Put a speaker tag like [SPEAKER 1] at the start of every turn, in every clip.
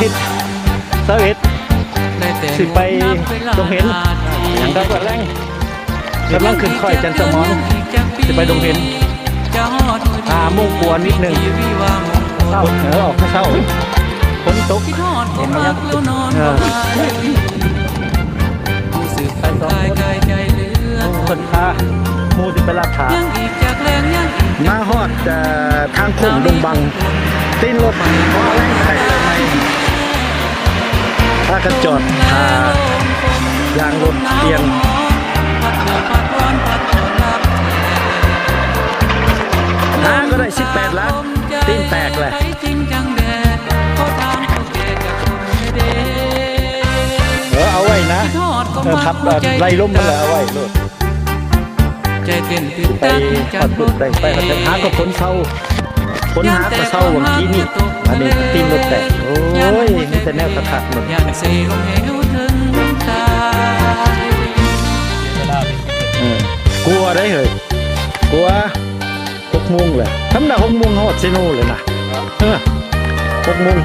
[SPEAKER 1] ทิตย์21สิไปดงเห็นอย่างดาวกระแรงกำลังขึ้นค่อยจันทร์สมรสิไปดงเห็นมุ่งกวนนิดนึงออกเช้าฝนตกเห็นไหมครับคนพามูสิไปลาดขามาฮอดทางโค้งดงบังตีนรถเพราะอะไรใครทำไมถ้ากันจอดยางรถเอียงก็ได้18ล้านตีนแตกเลยเอาไว้นะขับไล่ล้มมาเลยเอาไว้รถไปขอดปุดไปขอดหาก็ผลเศร้าผลหากระเศร้าวันกี้นี่อันนี้ตีนรถแตกโอ้ยนี่แต่แนวขัดหมดกลัวได้เหรอกลัว6 โมงเลยทำได้6 โมงฮอดเซโน่เลยนะ6 โมง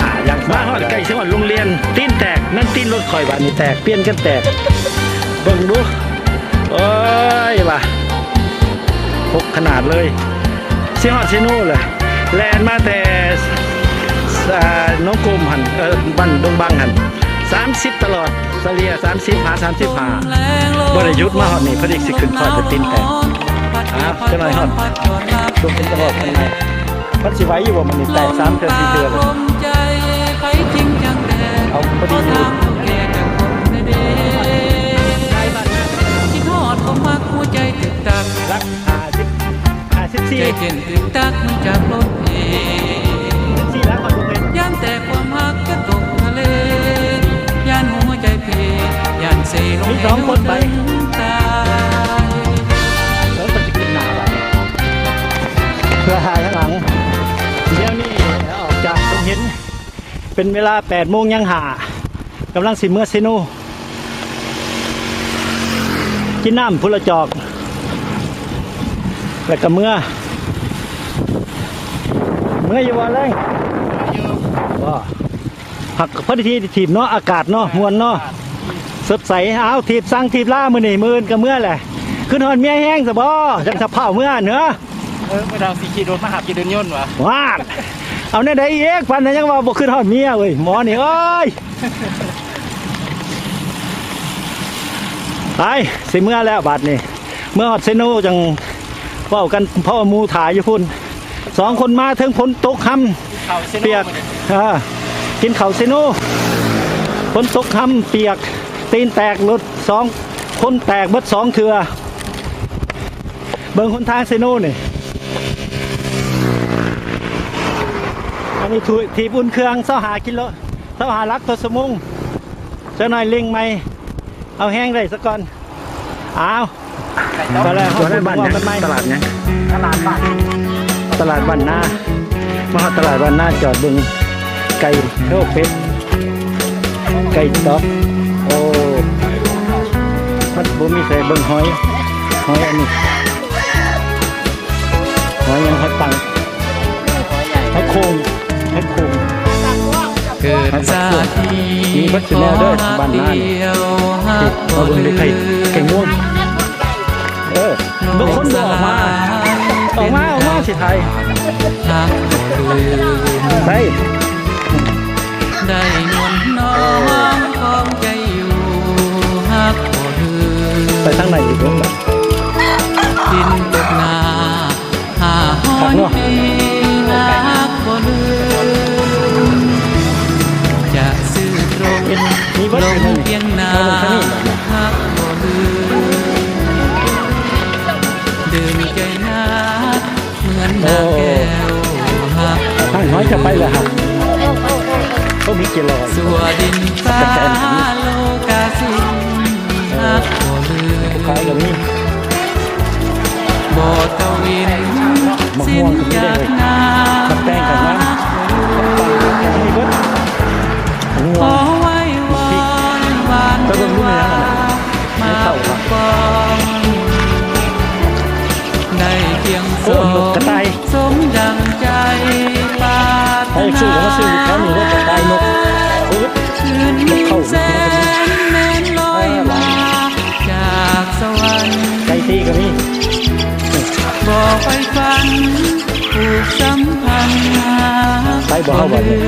[SPEAKER 1] หาอย่างมาฮอดใกล้จังหวัดโรงเรียนตีนแตกนั่นตีนรถข่อยบ้านนี่แตกเปลี่ยนกันแตกเบิ่งดูโอ้ยว่ะ6 ขนาดเลยเสียฮอดเซโน่เลยแลนมาแต่น้องกลมหันบ้านดงบังหัน30ตลอดเฉลี่ย30 หา 35บ่ได้หยุดมาฮอดนี่พอดีสิขึ้นค่อยจะตีนแตกจะหน่อยฮอดตัวเป็นจังหวะข้างในมันสิไหวอยู่ว่ามันนี่แตก3 เดือน 4 เดือนเลยเอาพอดีอยู่รัก54จากรถ4รักคนเป็นย่านแต่ความฮักก็ตกทะเลย่านหัวใจเพย่านเซลงมี2 คนไปแล้วมันจะขึ้นหนาไปเพื่อหาข้างหลังเดี๋ยวนี้ออกจากตรงเห็นเป็นเวลา8 โมงยังหากำลังสิเมื่อเซโนกินน้ำพุละจอกแล้วก็เมื่ออยู่วันแรงว่าผักพอดีถีบเนาะอากาศเนาะมวนเนาะสดใสเอาถีบสั่งถีบล่ามือหนีมือกับเมื่อแหละขึ้นหอนเมียแห้งสะบ่จังสะเผาเมื่อเนื้อไม่ดาวสีขีดรถมาหากี่เดือนย่นวะว้าเอาเนี่ยได้เอกพันนะยังว่าบอกขึ้นหอนเมียเว้ยหมอนี่เอ้ยไปสิเมื่อแล้วบาดนี่เมื่อฮอดเซโนจังเฝ้ากันพ่อมูถ่ายอยู่พุ่น2 คนมาถึงพ้นตกคำเปียกกินข้าวเซโนพ้นตกคำเปียกตีนแตกรถ2 คนแตกเบิด2 เถื่อเบิ่งคนทางเซโนนี่อันนี้ถีบอุ่นเครื่อง25 กิโล25 ลักต่อชั่วโมงจะหน่อยเล็งไหมเอาแห้งได้สักก่อนเอาไปแล้วเขาพูดว่าเป็นไม้ตลาดเนี่ยตลาดบ้านหน้ามาตลาดบ้านหน้าจอดบึงไก่เท่าเป็ดไก่ต๊อกโอ้มันบ่มีใส่เบิ่งหอยอันนี้หอยยังหอยปังหอยโข่ง
[SPEAKER 2] เกิดซาที
[SPEAKER 1] มีบัตรแนวด้วยบ้านหน้ามาเบิ่งด้วยไก่ม่วงบางคนบอกมาสิไทยไป
[SPEAKER 2] ได้นวลน้องของใจอยู่ฮักบ่ลืม
[SPEAKER 1] ไปทางไหนอีกบ้าง
[SPEAKER 2] ดินตกนาหาหอยฮักบ่ลืมจะซื้อตรงลงเพียงนาฮักบ่ลืมดื่มใจนาเหมือนนาแก้วฮัก
[SPEAKER 1] ทางน้อยจะไปเลยครับก็มีกี่ลอย
[SPEAKER 2] สัวดินฟ้าโลกาสิฮักบ่ลืม
[SPEAKER 1] ขายแบบนี้
[SPEAKER 2] บ่ตะวินสิ้นจากนา
[SPEAKER 1] ตัดแป้งกันนะนี่เบิด
[SPEAKER 2] ขอไว้วอนวานมาปองได้เพียงสองสมดังใจปรารถนา
[SPEAKER 1] บ่เฮาบ่เนี่ย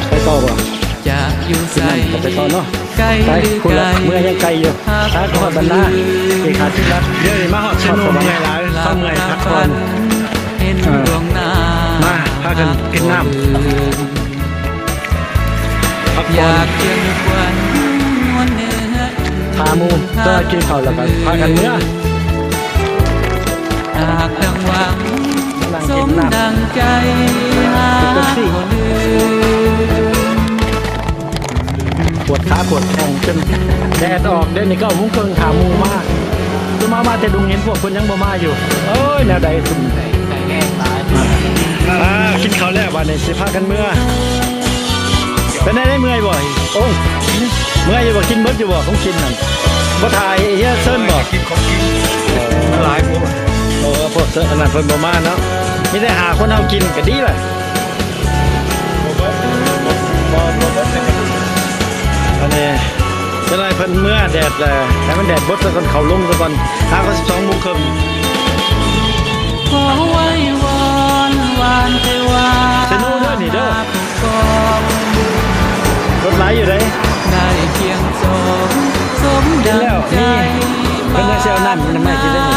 [SPEAKER 1] ไปต่อบ่
[SPEAKER 2] จะอยู่ใส่
[SPEAKER 1] ก็ไปต่อเนาะ
[SPEAKER 2] ไกล
[SPEAKER 1] ไป
[SPEAKER 2] หรือ
[SPEAKER 1] คุณ
[SPEAKER 2] ไกล
[SPEAKER 1] ละเมื่อยังไกลอยู่ถ้าก็ฮอดบรรณาเอกขาดที่รักเดี๋ยวนี้มาฮอดเชนูเมื่อยหลายต้องเมื่อยพักผ่อน
[SPEAKER 2] เห็นดวงหน้า
[SPEAKER 1] มาพากันกินน้ำพัก
[SPEAKER 2] อ
[SPEAKER 1] ผ่อน
[SPEAKER 2] ยากเพียงควันนวลเนื้อ
[SPEAKER 1] พาหมูก็กินข้าวแล้วก็พากันเมื่อ
[SPEAKER 2] หากดังหวัง
[SPEAKER 1] นั่ง
[SPEAKER 2] ส
[SPEAKER 1] กิน
[SPEAKER 2] ม
[SPEAKER 1] น้ำ
[SPEAKER 2] ดังใจหาบ่ลืม
[SPEAKER 1] ปวดขาปวดแข้งจนแดดออกเด่นนี่ก็เอามุ้งเกิงขามูมากคือมาแต่ดุงเห็นพวกคนยังบ่มาอยู่โอ้ยแนวใดสุ่มกินข้าวแล้ววันนี้สิพากันเมื่อเป็นได้เมื่อยบ่โอ้เมื่อยอยู่บ่กินเบิดอยู่บ่ของกินนั่นบ่ถ่ายเฮียเซิร์นบ่กินของกินมันหลายพวกพวกเซิร์นอันนั้นเพิ่นบ่มาเนาะมีแต่หาคนเฮากินก็ดีแหละอันนี้จะได้เพิ่นเมื่อแดดแหละให้มันแดดบดซะก่อนเขาลงซะก่อนถ้าก็12:30น
[SPEAKER 2] ขอไว้วอนวานเทวา
[SPEAKER 1] เซโน่เด้อนี่เด้อ
[SPEAKER 2] ทุกกอง
[SPEAKER 1] รถไหลอยู่เด้
[SPEAKER 2] ได้เพียงสมดังใจ
[SPEAKER 1] เพิ่นยังสิเอาน้ำมันไม่กินได้นี่